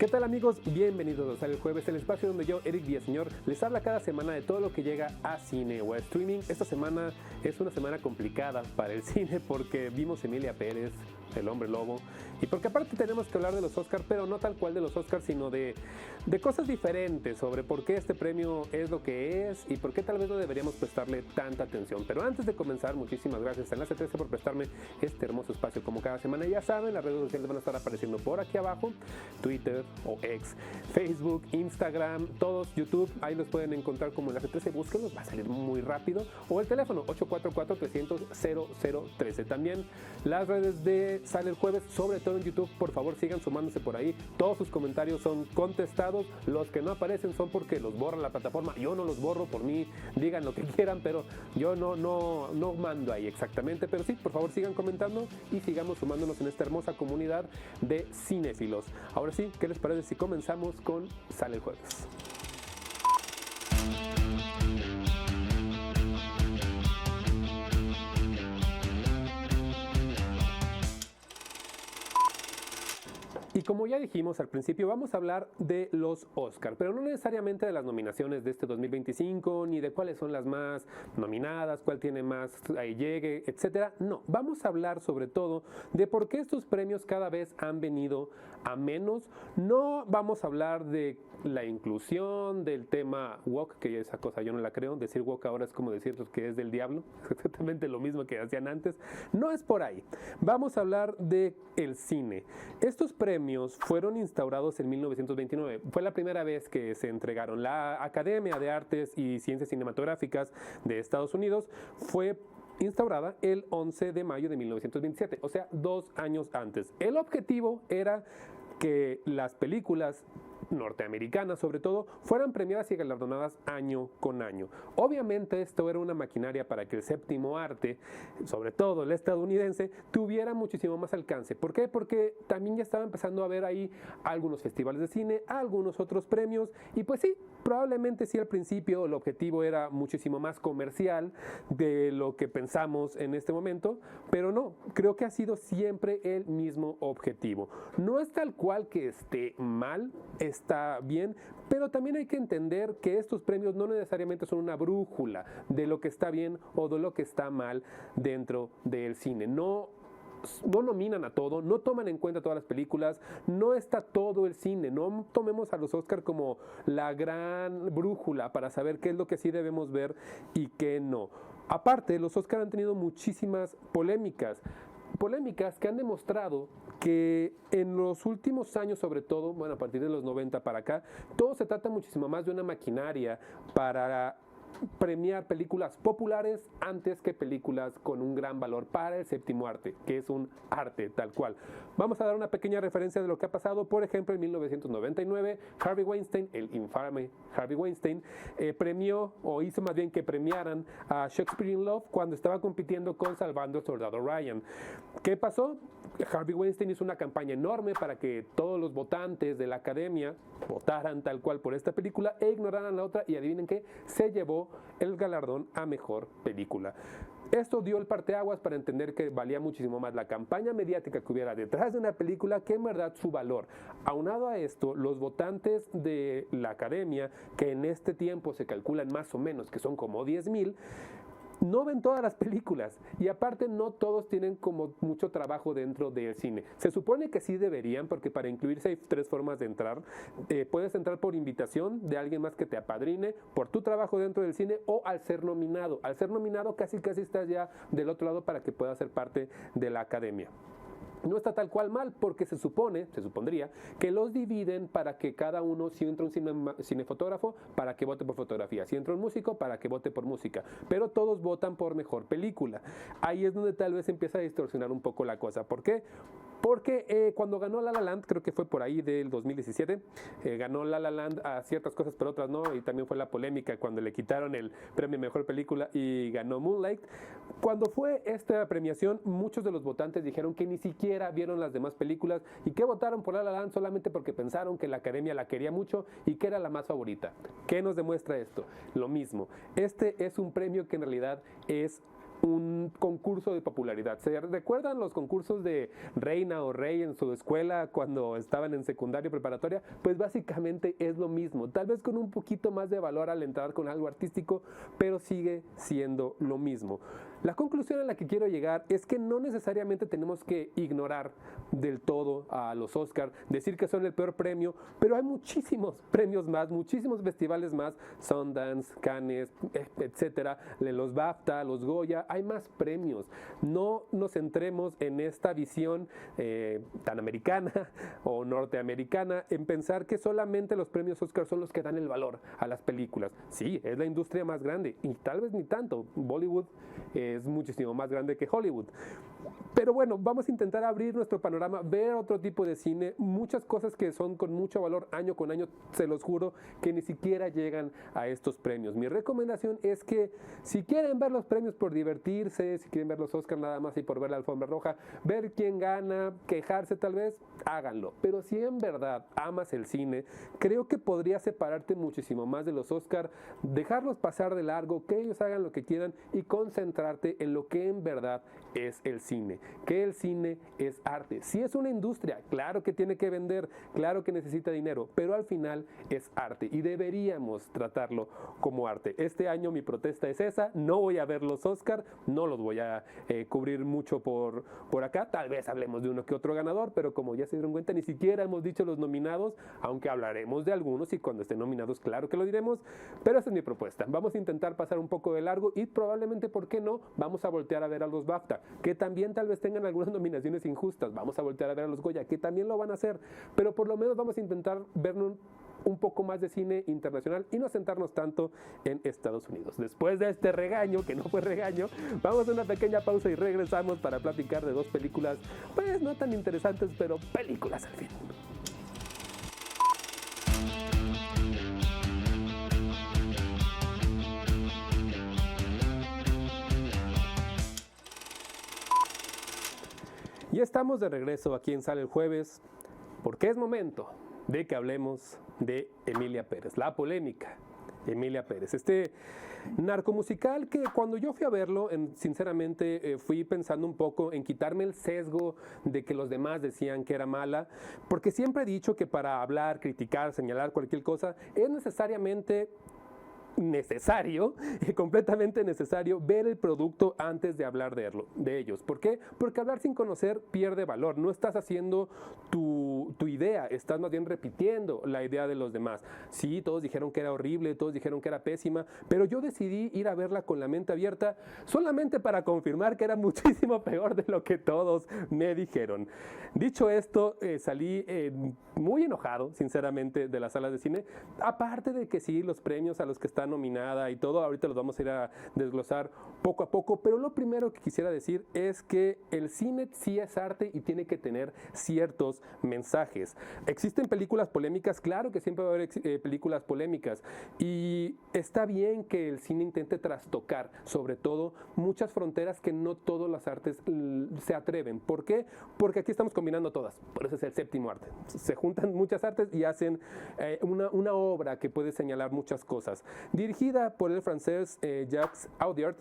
¿Qué tal, amigos? Bienvenidos a Sale el Jueves, el espacio donde yo, Eric Villaseñor, les habla cada semana de todo lo que llega a cine o a streaming. Esta semana es una semana complicada para el cine porque vimos Emilia Pérez, El Hombre Lobo, y porque aparte tenemos que hablar de los Oscars, pero no tal cual de los Oscars, sino de cosas diferentes sobre por qué este premio es lo que es y por qué tal vez no deberíamos prestarle tanta atención. Pero antes de comenzar, muchísimas gracias a Enlace 13 por prestarme este hermoso espacio como cada semana. Ya saben, las redes sociales van a estar apareciendo por aquí abajo: Twitter o X, Facebook, Instagram, todos, YouTube, ahí los pueden encontrar como Enlace 13, búsquenlos, va a salir muy rápido, o el teléfono 844-300-0013. También las redes de Sale el Jueves, sobre todo en YouTube, por favor sigan sumándose por ahí, todos sus comentarios son contestados, los que no aparecen son porque los borra la plataforma, yo no los borro, por mí digan lo que quieran, pero yo no mando ahí exactamente, pero sí, por favor sigan comentando y sigamos sumándonos en esta hermosa comunidad de cinéfilos. Ahora sí, ¿qué les parece si comenzamos con Sale el Jueves? Y como ya dijimos al principio, vamos a hablar de los Oscar, pero no necesariamente de las nominaciones de este 2025, ni de cuáles son las más nominadas, cuál tiene más ahí llegue, etcétera. No, vamos a hablar sobre todo de por qué estos premios cada vez han venido a menos. No vamos a hablar de la inclusión, del tema woke, que esa cosa yo no la creo. Decir woke ahora es como decir que es del diablo, exactamente lo mismo que hacían antes. No es por ahí. Vamos a hablar de el cine. Estos premios fueron instaurados en 1929. Fue la primera vez que se entregaron. La Academia de Artes y Ciencias Cinematográficas de Estados Unidos fue instaurada el 11 de mayo de 1927, o sea, 2 años antes. El objetivo era que las películas norteamericanas, sobre todo, fueran premiadas y galardonadas año con año. Obviamente esto era una maquinaria para que el séptimo arte, sobre todo el estadounidense, tuviera muchísimo más alcance. ¿Por qué? Porque también ya estaba empezando a haber ahí algunos festivales de cine, algunos otros premios, y pues sí, probablemente sí al principio el objetivo era muchísimo más comercial de lo que pensamos en este momento, pero no, creo que ha sido siempre el mismo objetivo. No es tal cual que esté mal, está bien, pero también hay que entender que estos premios no necesariamente son una brújula de lo que está bien o de lo que está mal dentro del cine. No nominan a todo, no toman en cuenta todas las películas, no está todo el cine, no tomemos a los Oscar como la gran brújula para saber qué es lo que sí debemos ver y qué no. Aparte, los Oscar han tenido muchísimas polémicas que han demostrado que en los últimos años, sobre todo, bueno, a partir de los 90 para acá, todo se trata muchísimo más de una maquinaria para premiar películas populares antes que películas con un gran valor para el séptimo arte, que es un arte tal cual. Vamos a dar una pequeña referencia de lo que ha pasado. Por ejemplo, en 1999, Harvey Weinstein, el infame Harvey Weinstein, premió, o hizo más bien que premiaran a Shakespeare in Love cuando estaba compitiendo con Salvando al Soldado Ryan. ¿Qué pasó? Harvey Weinstein hizo una campaña enorme para que todos los votantes de la academia votaran tal cual por esta película e ignoraran la otra, y adivinen qué, se llevó el galardón a mejor película. Esto dio el parteaguas para entender que valía muchísimo más la campaña mediática que hubiera detrás de una película que en verdad su valor. Aunado a esto, los votantes de la academia, que en este tiempo se calculan más o menos que son como 10,000, no ven todas las películas, y aparte no todos tienen como mucho trabajo dentro del cine. Se supone que sí deberían, porque para incluirse hay 3 formas de entrar. Puedes entrar por invitación de alguien más que te apadrine, por tu trabajo dentro del cine, o al ser nominado. Al ser nominado casi estás ya del otro lado para que puedas ser parte de la academia. No está tal cual mal, porque se supondría que los dividen para que cada uno, si entra un cinefotógrafo, para que vote por fotografía, si entra un músico, para que vote por música, pero todos votan por mejor película. Ahí es donde tal vez empieza a distorsionar un poco la cosa. ¿Por qué? Porque cuando ganó La La Land, creo que fue por ahí del 2017, ganó La La Land a ciertas cosas pero otras no, y también fue la polémica cuando le quitaron el premio Mejor Película y ganó Moonlight. Cuando fue esta premiación, muchos de los votantes dijeron que ni siquiera vieron las demás películas y que votaron por La La Land solamente porque pensaron que la academia la quería mucho y que era la más favorita. ¿Qué nos demuestra esto? Lo mismo. Este es un premio que en realidad es un concurso de popularidad. ¿Se recuerdan los concursos de reina o rey en su escuela cuando estaban en secundaria o preparatoria? Pues básicamente es lo mismo, tal vez con un poquito más de valor al entrar con algo artístico, pero sigue siendo lo mismo. La conclusión a la que quiero llegar es que no necesariamente tenemos que ignorar del todo a los Oscar, decir que son el peor premio, pero hay muchísimos premios más, muchísimos festivales más, Sundance, Cannes, etcétera, los BAFTA, los Goya, hay más premios. No nos centremos en esta visión tan americana o norteamericana en pensar que solamente los premios Oscar son los que dan el valor a las películas. Sí, es la industria más grande y tal vez ni tanto. Bollywood es muchísimo más grande que Hollywood. Pero bueno, vamos a intentar abrir nuestro panorama, ver otro tipo de cine, muchas cosas que son con mucho valor año con año, se los juro, que ni siquiera llegan a estos premios. Mi recomendación es que si quieren ver los premios por divertirse, si quieren ver los Oscars nada más y por ver la alfombra roja, ver quién gana, quejarse tal vez, háganlo. Pero si en verdad amas el cine, creo que podría separarte muchísimo más de los Oscars, dejarlos pasar de largo, que ellos hagan lo que quieran y concentrarte en lo que en verdad es el cine, que el cine es arte. Si es una industria, claro que tiene que vender, claro que necesita dinero, pero al final es arte y deberíamos tratarlo como arte. Este año mi protesta es esa, no voy a ver los Oscar, no los voy a cubrir mucho por acá, tal vez hablemos de uno que otro ganador, pero como ya se dieron cuenta, ni siquiera hemos dicho los nominados, aunque hablaremos de algunos y cuando estén nominados, claro que lo diremos, pero esa es mi propuesta. Vamos a intentar pasar un poco de largo y probablemente, ¿por qué no? Vamos a voltear a ver a los BAFTA, que también tal vez tengan algunas nominaciones injustas. Vamos a voltear a ver a los Goya, que también lo van a hacer, pero por lo menos vamos a intentar vernos un poco más de cine internacional y no sentarnos tanto en Estados Unidos. Después de este regaño, que no fue regaño, vamos a una pequeña pausa y regresamos para platicar de dos películas, pues no tan interesantes, pero películas al fin. Y estamos de regreso aquí en Sale el Jueves, porque es momento de que hablemos de Emilia Pérez, la polémica Emilia Pérez. Este narcomusical que cuando yo fui a verlo, sinceramente fui pensando un poco en quitarme el sesgo de que los demás decían que era mala, porque siempre he dicho que para hablar, criticar, señalar cualquier cosa, es necesariamente necesario, completamente necesario, ver el producto antes de hablar de ellos. ¿Por qué? Porque hablar sin conocer pierde valor. No estás haciendo tu idea, estás más bien repitiendo la idea de los demás. Sí, todos dijeron que era horrible, todos dijeron que era pésima, pero yo decidí ir a verla con la mente abierta solamente para confirmar que era muchísimo peor de lo que todos me dijeron. Dicho esto, salí muy enojado, sinceramente, de las salas de cine. Aparte de que sí, los premios a los que están nominada y todo, ahorita los vamos a ir a desglosar poco a poco, pero lo primero que quisiera decir es que el cine sí es arte y tiene que tener ciertos mensajes. ¿Existen películas polémicas? Claro que siempre va a haber películas polémicas y está bien que el cine intente trastocar, sobre todo, muchas fronteras que no todas las artes se atreven. ¿Por qué? Porque aquí estamos combinando todas, por eso es el séptimo arte. Se juntan muchas artes y hacen una obra que puede señalar muchas cosas. Dirigida por el francés Jacques Audiard,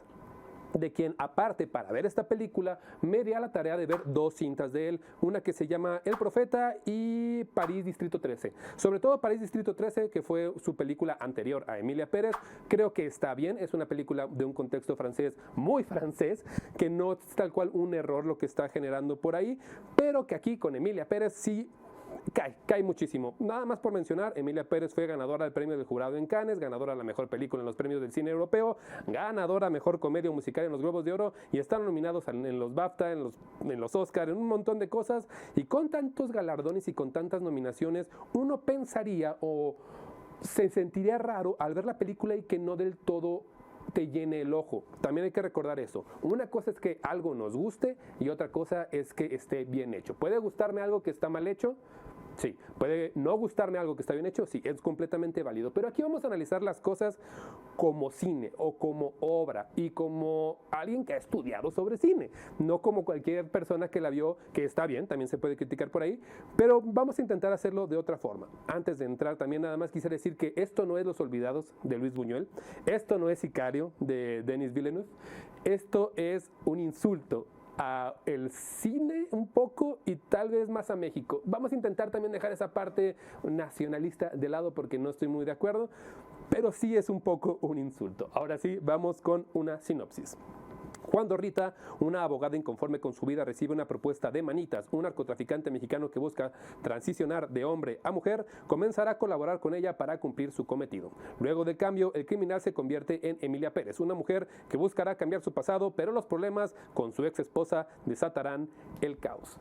de quien aparte para ver esta película me di a la tarea de ver dos cintas de él, una que se llama El Profeta y París Distrito 13. Sobre todo París Distrito 13, que fue su película anterior a Emilia Pérez, creo que está bien, es una película de un contexto francés, muy francés, que no es tal cual un error lo que está generando por ahí, pero que aquí con Emilia Pérez sí cae muchísimo. Nada más por mencionar, Emilia Pérez fue ganadora del premio del jurado en Cannes, ganadora a la mejor película en los premios del cine europeo, ganadora a mejor comedia musical en los Globos de Oro y están nominados en los BAFTA, en los Oscar, en un montón de cosas. Y con tantos galardones y con tantas nominaciones, uno pensaría o se sentiría raro al ver la película y que no del todo te llene el ojo. También hay que recordar eso. Una cosa es que algo nos guste y otra cosa es que esté bien hecho. Puede gustarme algo que está mal hecho, Sí, puede no gustarme algo que está bien hecho, sí, es completamente válido. Pero aquí vamos a analizar las cosas como cine o como obra y como alguien que ha estudiado sobre cine, no como cualquier persona que la vio, que está bien, también se puede criticar por ahí, pero vamos a intentar hacerlo de otra forma. Antes de entrar, también nada más quisiera decir que esto no es Los Olvidados de Luis Buñuel, esto no es Sicario de Denis Villeneuve, esto es un insulto a el cine un poco y tal vez más a México. Vamos a intentar también dejar esa parte nacionalista de lado porque no estoy muy de acuerdo, pero sí es un poco un insulto. Ahora sí, vamos con una sinopsis. Cuando Rita, una abogada inconforme con su vida, recibe una propuesta de Manitas, un narcotraficante mexicano que busca transicionar de hombre a mujer, comenzará a colaborar con ella para cumplir su cometido. Luego del cambio, el criminal se convierte en Emilia Pérez, una mujer que buscará cambiar su pasado, pero los problemas con su ex esposa desatarán el caos.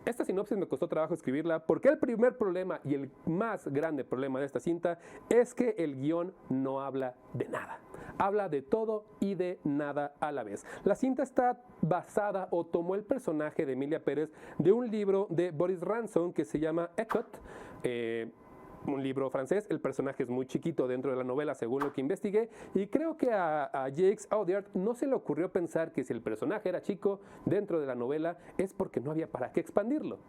Esta sinopsis me costó trabajo escribirla porque el primer problema y el más grande problema de esta cinta es que el guión no habla de nada. Habla de todo y de nada a la vez. La cinta está basada o tomó el personaje de Emilia Pérez de un libro de Boris Ranson que se llama Ecot, un libro francés. El personaje es muy chiquito dentro de la novela, según lo que investigué, y creo que a Jacques Audiard no se le ocurrió pensar que si el personaje era chico dentro de la novela es porque no había para qué expandirlo.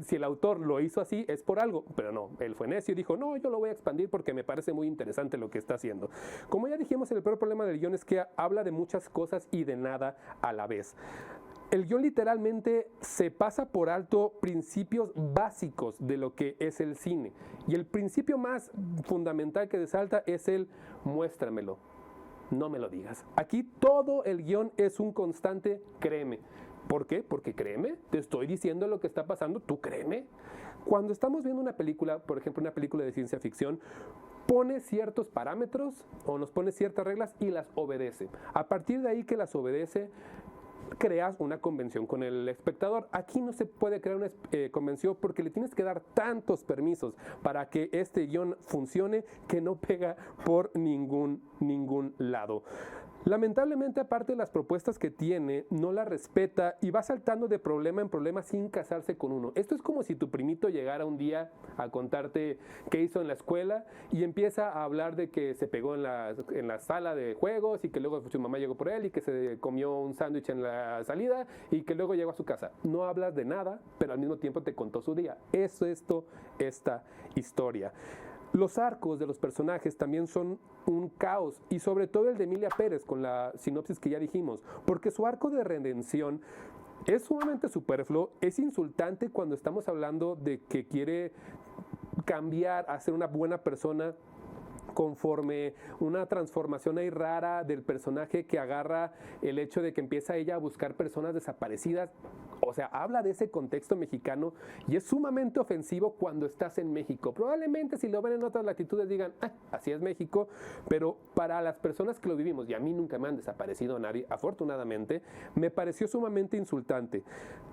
Si el autor lo hizo así es por algo, pero no, él fue necio y dijo, no, yo lo voy a expandir porque me parece muy interesante lo que está haciendo. Como ya dijimos, el peor problema del guión es que habla de muchas cosas y de nada a la vez. El guión literalmente se pasa por alto principios básicos de lo que es el cine. Y el principio más fundamental que resalta es el muéstramelo, no me lo digas. Aquí todo el guión es un constante créeme. ¿Por qué? Porque créeme, te estoy diciendo lo que está pasando, tú créeme. Cuando estamos viendo una película, por ejemplo una película de ciencia ficción, pone ciertos parámetros o nos pone ciertas reglas y las obedece. A partir de ahí que las obedece, creas una convención con el espectador. Aquí no se puede crear una convención porque le tienes que dar tantos permisos para que este guión funcione que no pega por ningún lado. Lamentablemente, aparte de las propuestas que tiene, no las respeta y va saltando de problema en problema sin casarse con uno. Esto es como si tu primito llegara un día a contarte qué hizo en la escuela y empieza a hablar de que se pegó en la sala de juegos y que luego su mamá llegó por él y que se comió un sándwich en la salida y que luego llegó a su casa. No hablas de nada, pero al mismo tiempo te contó su día. Eso es esta historia. Los arcos de los personajes también son un caos, y sobre todo el de Emilia Pérez, con la sinopsis que ya dijimos, porque su arco de redención es sumamente superfluo, es insultante cuando estamos hablando de que quiere cambiar a ser una buena persona conforme una transformación ahí rara del personaje que agarra el hecho de que empieza ella a buscar personas desaparecidas. O sea, habla de ese contexto mexicano y es sumamente ofensivo cuando estás en México. Probablemente si lo ven en otras latitudes digan, así es México, pero para las personas que lo vivimos, y a mí nunca me han desaparecido nadie, afortunadamente, me pareció sumamente insultante.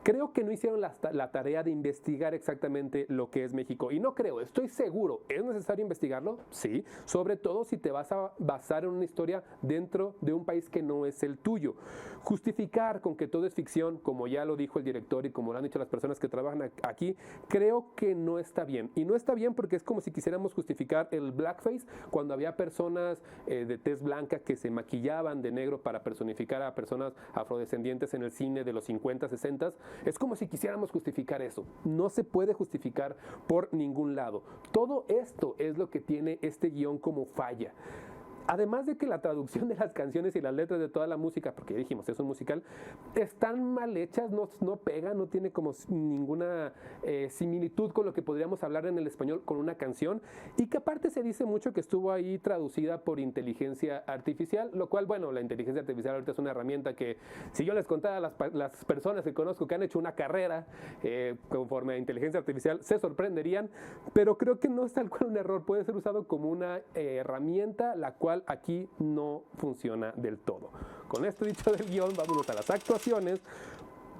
Creo que no hicieron la tarea de investigar exactamente lo que es México. Y no creo, estoy seguro, ¿es necesario investigarlo? Sí, sobre todo si te vas a basar en una historia dentro de un país que no es el tuyo. Justificar con que todo es ficción, como ya lo dijo el director y como lo han dicho las personas que trabajan aquí, creo que no está bien. Y no está bien porque es como si quisiéramos justificar el blackface cuando había personas de tez blanca que se maquillaban de negro para personificar a personas afrodescendientes en el cine de los 50, 60. Es como si quisiéramos justificar eso. No se puede justificar por ningún lado. Todo esto es lo que tiene este guión como falla. Además de que la traducción de las canciones y las letras de toda la música, porque ya dijimos, es un musical, están mal hechas, no pega, no tiene como ninguna similitud con lo que podríamos hablar en el español con una canción, y que aparte se dice mucho que estuvo ahí traducida por inteligencia artificial, lo cual, bueno, la inteligencia artificial ahorita es una herramienta que si yo les contara a las personas que conozco que han hecho una carrera conforme a inteligencia artificial, se sorprenderían, pero creo que no es tal cual un error, puede ser usado como una herramienta, la cual aquí no funciona del todo. Con esto dicho del guión, vámonos a las actuaciones,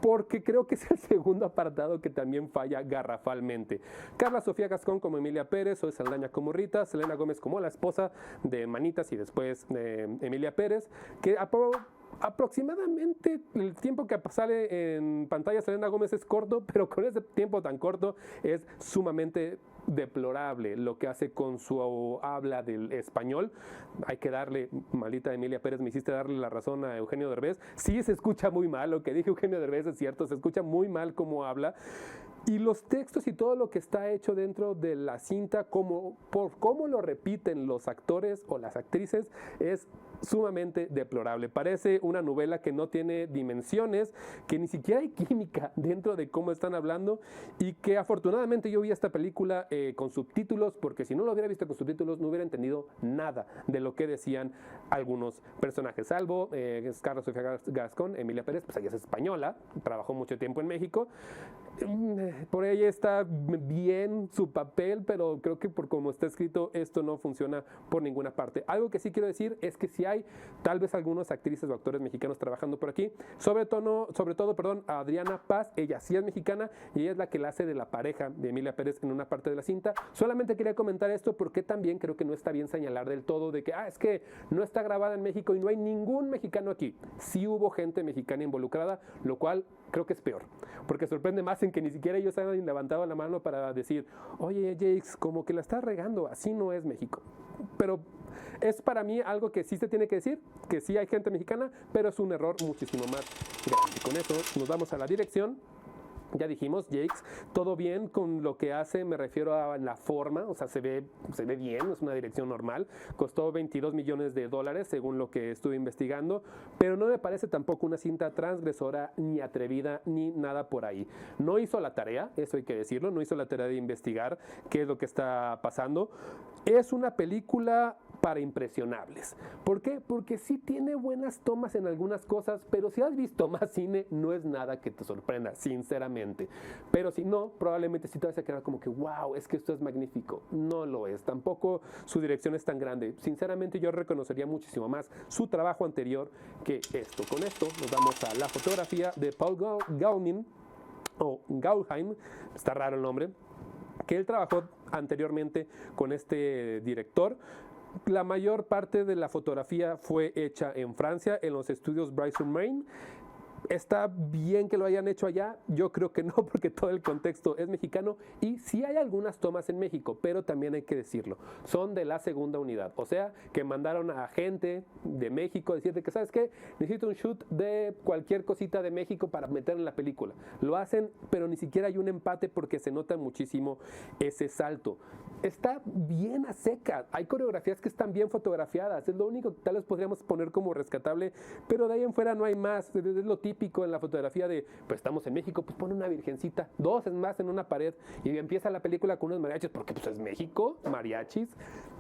porque creo que es el segundo apartado que también falla garrafalmente. Carla Sofía Gascón como Emilia Pérez, Zoe Saldaña como Rita, Selena Gómez como la esposa de Manitas y después de Emilia Pérez, que aproximadamente el tiempo que sale en pantalla Selena Gómez es corto, pero con ese tiempo tan corto es sumamente deplorable lo que hace con su habla del español. Hay que darle, maldita Emilia Pérez, me hiciste darle la razón a Eugenio Derbez. Sí, se escucha muy mal, lo que dije Eugenio Derbez es cierto, se escucha muy mal cómo habla. Y los textos y todo lo que está hecho dentro de la cinta, por cómo lo repiten los actores o las actrices, es sumamente deplorable. Parece una novela que no tiene dimensiones, que ni siquiera hay química dentro de cómo están hablando y que afortunadamente yo vi esta película con subtítulos, porque si no lo hubiera visto con subtítulos no hubiera entendido nada de lo que decían algunos personajes, salvo Scarlett Sofía Gascón, Emilia Pérez, pues ella es española, trabajó mucho tiempo en México. Por ella está bien su papel, pero creo que por como está escrito esto no funciona por ninguna parte. Algo que sí quiero decir es que si hay tal vez algunos actrices o actores mexicanos trabajando por aquí, sobre todo, a Adriana Paz, ella sí es mexicana y ella es la que la hace de la pareja de Emilia Pérez en una parte de la cinta. Solamente quería comentar esto porque también creo que no está bien señalar del todo de que es que no está grabada en México y no hay ningún mexicano aquí. Sí hubo gente mexicana involucrada, lo cual creo que es peor, porque sorprende más en que ni siquiera ellos han levantado la mano para decir, oye Jakes, como que la estás regando, así no es México. Pero es para mí algo que sí se tiene que decir, que sí hay gente mexicana, pero es un error muchísimo más grande. Con eso nos vamos a la dirección. Ya dijimos, Jakes, todo bien con lo que hace, me refiero a la forma, o sea, se ve bien, es una dirección normal, costó $22 millones según lo que estuve investigando, pero no me parece tampoco una cinta transgresora, ni atrevida, ni nada por ahí. No hizo la tarea, eso hay que decirlo, no hizo la tarea de investigar qué es lo que está pasando. Es una película para impresionables. ¿Por qué? Porque sí tiene buenas tomas en algunas cosas, pero si has visto más cine, no es nada que te sorprenda, sinceramente. Pero si no, probablemente sí te vas a quedar como que, wow, es que esto es magnífico. No lo es. Tampoco su dirección es tan grande. Sinceramente, yo reconocería muchísimo más su trabajo anterior que esto. Con esto nos vamos a la fotografía de Paul Gauguin, o Gauheim, está raro el nombre, que él trabajó anteriormente con este director. La mayor parte de la fotografía fue hecha en Francia, en los estudios Bryson Main. ¿Está bien que lo hayan hecho allá? Yo creo que no, porque todo el contexto es mexicano y sí hay algunas tomas en México, pero también hay que decirlo, son de la segunda unidad, o sea, que mandaron a gente de México a decirte que, ¿sabes qué? Necesito un shoot de cualquier cosita de México para meter en la película. Lo hacen, pero ni siquiera hay un empate porque se nota muchísimo ese salto. Está bien a seca, hay coreografías que están bien fotografiadas, es lo único que tal vez podríamos poner como rescatable, pero de ahí en fuera no hay más, es lo típico en la fotografía de, pues estamos en México, pues pone una virgencita, dos es más en una pared y empieza la película con unos mariachis, porque pues es México, mariachis.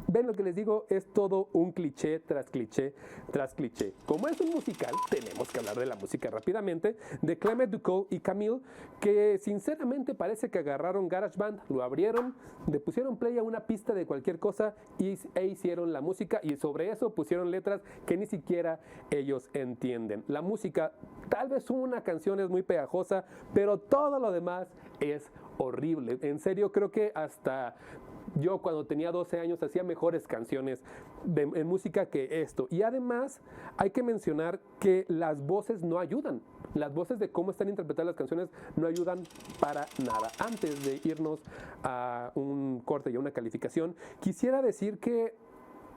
Ven lo que les digo, es todo un cliché tras cliché tras cliché. Como es un musical, tenemos que hablar de la música rápidamente, de Clement Ducaux y Camille, que sinceramente parece que agarraron GarageBand, lo abrieron, le pusieron play a una pista de cualquier cosa e hicieron la música, y sobre eso pusieron letras que ni siquiera ellos entienden. La música, tal vez una canción es muy pegajosa, pero todo lo demás es horrible. En serio, creo que hasta yo cuando tenía 12 años hacía mejores canciones en música que esto. Y además hay que mencionar que las voces no ayudan. Las voces de cómo están interpretadas las canciones no ayudan para nada. Antes de irnos a un corte y a una calificación, quisiera decir que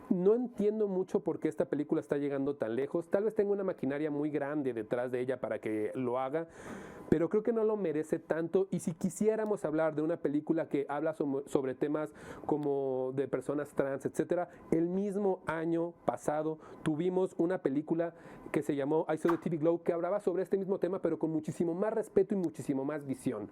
no entiendo mucho por qué esta película está llegando tan lejos. Tal vez tenga una maquinaria muy grande detrás de ella para que lo haga, pero creo que no lo merece tanto. Y si quisiéramos hablar de una película que habla sobre temas como de personas trans, etcétera, el mismo año pasado tuvimos una película que se llamó I Saw the TV Glow, que hablaba sobre este mismo tema, pero con muchísimo más respeto y muchísimo más visión.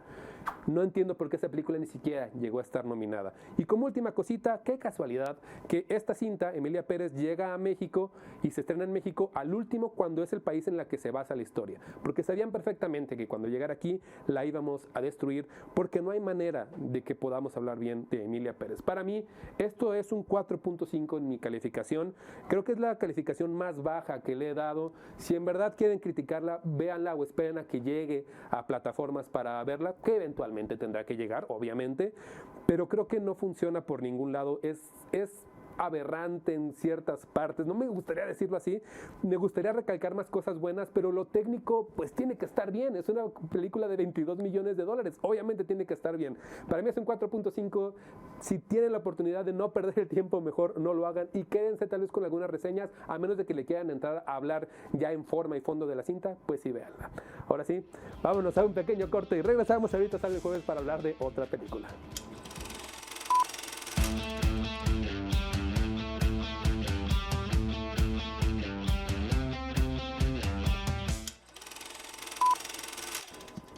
No entiendo por qué esta película ni siquiera llegó a estar nominada. Y como última cosita, qué casualidad que esta cinta, Emilia Pérez, llega a México y se estrena en México al último, cuando es el país en el que se basa la historia. Porque sabían perfectamente que cuando llegara aquí la íbamos a destruir, porque no hay manera de que podamos hablar bien de Emilia Pérez. Para mí, esto es un 4.5 en mi calificación. Creo que es la calificación más baja que le he dado. Si en verdad quieren criticarla, véanla o esperen a que llegue a plataformas para verla, que eventualmente tendrá que llegar, obviamente, pero creo que no funciona por ningún lado. Es aberrante en ciertas partes. No me gustaría decirlo así, me gustaría recalcar más cosas buenas, pero lo técnico pues tiene que estar bien. Es una película de $22 millones, obviamente tiene que estar bien. Para mí es un 4.5. Si tienen la oportunidad de no perder el tiempo, mejor no lo hagan y quédense tal vez con algunas reseñas, a menos de que le quieran entrar a hablar ya en forma y fondo de la cinta, pues sí, véanla. Ahora sí, vámonos a un pequeño corte y regresamos ahorita Sale el Jueves para hablar de otra película.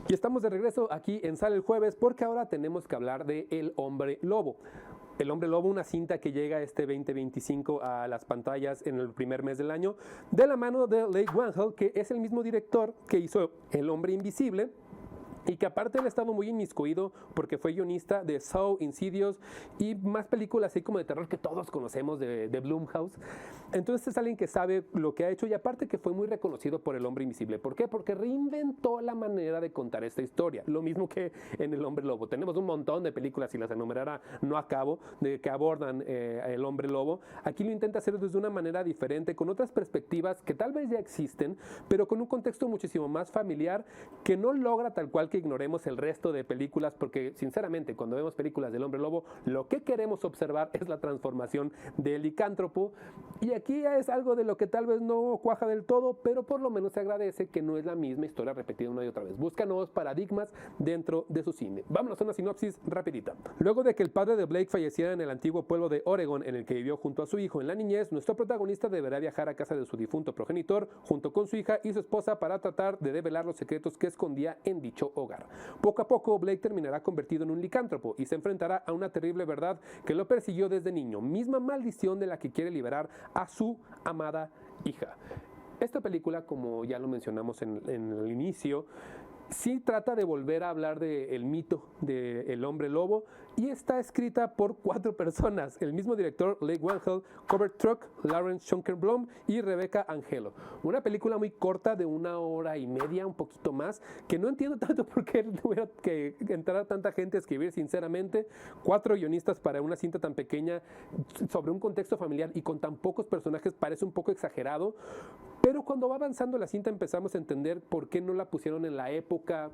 Y estamos de regreso aquí en Sale el Jueves porque ahora tenemos que hablar de El Hombre Lobo. El Hombre Lobo, una cinta que llega este 2025 a las pantallas en el primer mes del año, de la mano de Leigh Whannell, que es el mismo director que hizo El Hombre Invisible, y que aparte él ha estado muy inmiscuido porque fue guionista de Saw, Insidious y más películas así como de terror que todos conocemos de Blumhouse. Entonces es alguien que sabe lo que ha hecho y aparte que fue muy reconocido por El Hombre Invisible. ¿Por qué? Porque reinventó la manera de contar esta historia. Lo mismo que en El Hombre Lobo. Tenemos un montón de películas, si las enumerara no acabo, de que abordan El Hombre Lobo. Aquí lo intenta hacer desde una manera diferente, con otras perspectivas que tal vez ya existen, pero con un contexto muchísimo más familiar que no logra tal cual que ignoremos el resto de películas, porque sinceramente cuando vemos películas del Hombre Lobo lo que queremos observar es la transformación del licántropo y aquí es algo de lo que tal vez no cuaja del todo, pero por lo menos se agradece que no es la misma historia repetida una y otra vez. Busca nuevos paradigmas dentro de su cine. Vámonos a una sinopsis rapidita. Luego de que el padre de Blake falleciera en el antiguo pueblo de Oregon en el que vivió junto a su hijo en la niñez, nuestro protagonista deberá viajar a casa de su difunto progenitor junto con su hija y su esposa para tratar de develar los secretos que escondía en dicho hogar. Poco a poco, Blake terminará convertido en un licántropo y se enfrentará a una terrible verdad que lo persiguió desde niño, misma maldición de la que quiere liberar a su amada hija. Esta película, como ya lo mencionamos en el inicio, sí trata de volver a hablar del mito del Hombre Lobo y está escrita por 4 personas, el mismo director Leigh Whannell, Covert Truck, Lawrence Schunker-Blom y Rebecca Angelo. Una película muy corta de 1 hora y media, un poquito más, que no entiendo tanto por qué tuviera que entrar tanta gente a escribir, sinceramente. 4 guionistas para una cinta tan pequeña sobre un contexto familiar y con tan pocos personajes parece un poco exagerado. Pero cuando va avanzando la cinta empezamos a entender por qué no la pusieron en la época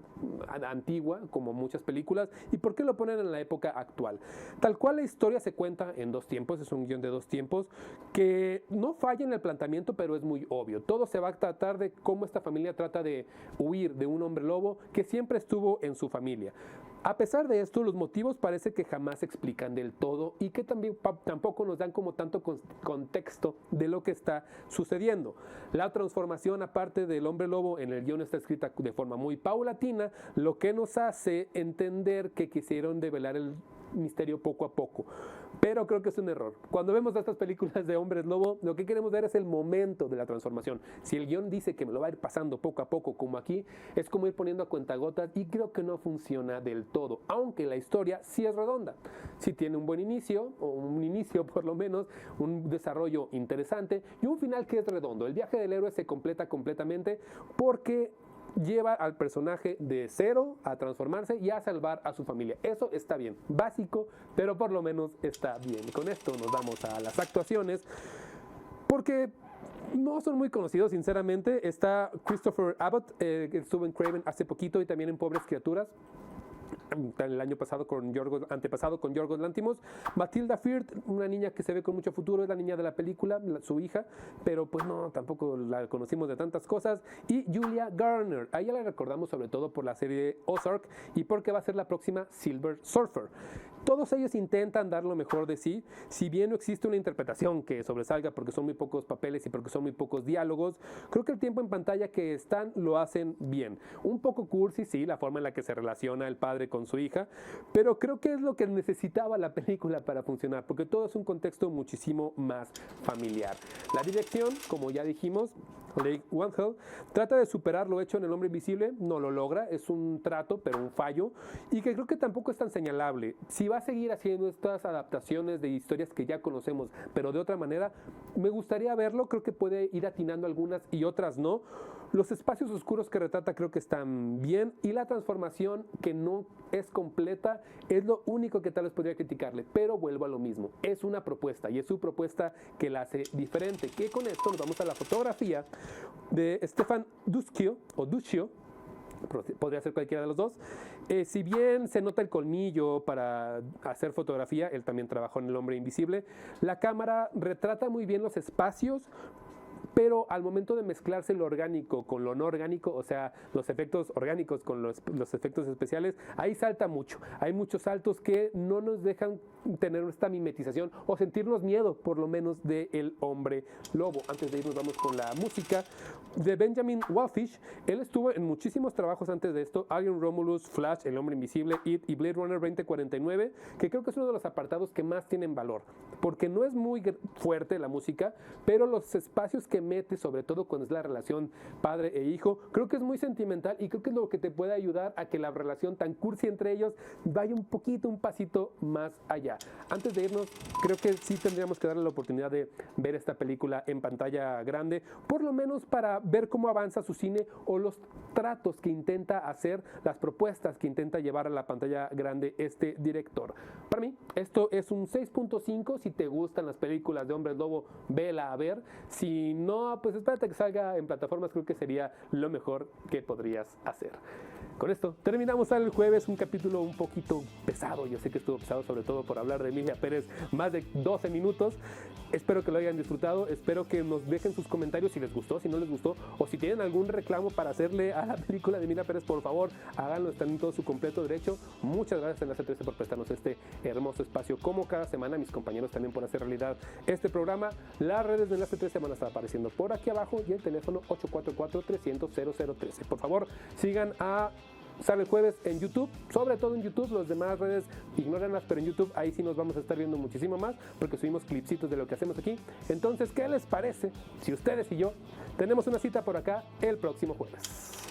antigua, como muchas películas, y por qué lo ponen en la época actual. Tal cual la historia se cuenta en 2 tiempos, es un guión de 2 tiempos, que no falla en el planteamiento, pero es muy obvio. Todo se va a tratar de cómo esta familia trata de huir de un hombre lobo que siempre estuvo en su familia. A pesar de esto, los motivos parece que jamás se explican del todo y que también tampoco nos dan como tanto contexto de lo que está sucediendo. La transformación, aparte del Hombre Lobo, en el guión está escrita de forma muy paulatina, lo que nos hace entender que quisieron develar el misterio poco a poco. Pero creo que es un error. Cuando vemos estas películas de hombres lobo, lo que queremos ver es el momento de la transformación. Si el guión dice que me lo va a ir pasando poco a poco, como aquí, es como ir poniendo a cuentagotas y creo que no funciona del todo, aunque la historia sí es redonda. Sí tiene un buen inicio, o un inicio por lo menos, un desarrollo interesante y un final que es redondo. El viaje del héroe se completa completamente porque lleva al personaje de cero a transformarse y a salvar a su familia. Eso está bien, básico, pero por lo menos está bien. Con esto nos vamos a las actuaciones, porque no son muy conocidos, sinceramente. Está Christopher Abbott, que estuvo en Craven hace poquito y también en Pobres Criaturas. El año pasado antepasado con Yorgos Lanthimos. Matilda Firth, una niña que se ve con mucho futuro, es la niña de la película, su hija, pero pues no, tampoco la conocimos de tantas cosas. Y Julia Garner, a ella la recordamos sobre todo por la serie Ozark y porque va a ser la próxima Silver Surfer. Todos ellos intentan dar lo mejor de sí, si bien no existe una interpretación que sobresalga porque son muy pocos papeles y porque son muy pocos diálogos. Creo que el tiempo en pantalla que están lo hacen bien. Un poco cursi, sí, la forma en la que se relaciona el padre con su hija, pero creo que es lo que necesitaba la película para funcionar, porque todo es un contexto muchísimo más familiar. La dirección, como ya dijimos, Leigh Whannell trata de superar lo hecho en El Hombre Invisible, no lo logra, es un trato, pero un fallo, y que creo que tampoco es tan señalable. Si va a seguir haciendo estas adaptaciones de historias que ya conocemos, pero de otra manera, me gustaría verlo, creo que puede ir atinando algunas y otras no, Los espacios oscuros que retrata creo que están bien y la transformación que no es completa es lo único que tal vez podría criticarle, pero vuelvo a lo mismo, es una propuesta y es su propuesta que la hace diferente, que con esto nos vamos a la fotografía de Stefan Duschio, podría ser cualquiera de los dos. Si bien se nota el colmillo para hacer fotografía, él también trabajó en El Hombre Invisible, la cámara retrata muy bien los espacios, pero al momento de mezclarse lo orgánico con lo no orgánico, o sea, los efectos orgánicos con los efectos especiales, ahí salta mucho. Hay muchos saltos que no nos dejan tener esta mimetización o sentirnos miedo, por lo menos, del hombre lobo. Antes de irnos vamos con la música de Benjamin Wallfisch. Él estuvo en muchísimos trabajos antes de esto, Alien Romulus, Flash, El Hombre Invisible, It y Blade Runner 2049, que creo que es uno de los apartados que más tienen valor, porque no es muy fuerte la música, pero los espacios que mete, sobre todo cuando es la relación padre e hijo, creo que es muy sentimental y creo que es lo que te puede ayudar a que la relación tan cursi entre ellos vaya un pasito más allá. Antes de irnos, creo que sí tendríamos que darle la oportunidad de ver esta película en pantalla grande, por lo menos para ver cómo avanza su cine o los tratos que intenta hacer, las propuestas que intenta llevar a la pantalla grande este director. Para mí, esto es un 6.5. Si te gustan las películas de hombres lobo, vela a ver. Si no, pues espérate que salga en plataformas, creo que sería lo mejor que podrías hacer. Con esto terminamos el jueves, un capítulo un poquito pesado. Yo sé que estuvo pesado, sobre todo por hablar de Emilia Pérez más de 12 minutos. Espero que lo hayan disfrutado, espero que nos dejen sus comentarios si les gustó, si no les gustó, o si tienen algún reclamo para hacerle a la película de Emilia Pérez, por favor, háganlo, están en todo su completo derecho. Muchas gracias Enlace 13 por prestarnos este hermoso espacio, como cada semana, mis compañeros también por hacer realidad este programa. Las redes de Enlace 13 van a estar apareciendo por aquí abajo y el teléfono 844-300-0013. Por favor, sigan a Sale el Jueves en YouTube, sobre todo en YouTube. Las demás redes ignórenlas, pero en YouTube ahí sí nos vamos a estar viendo muchísimo más, porque subimos clipsitos de lo que hacemos aquí. Entonces, ¿qué les parece si ustedes y yo tenemos una cita por acá el próximo jueves?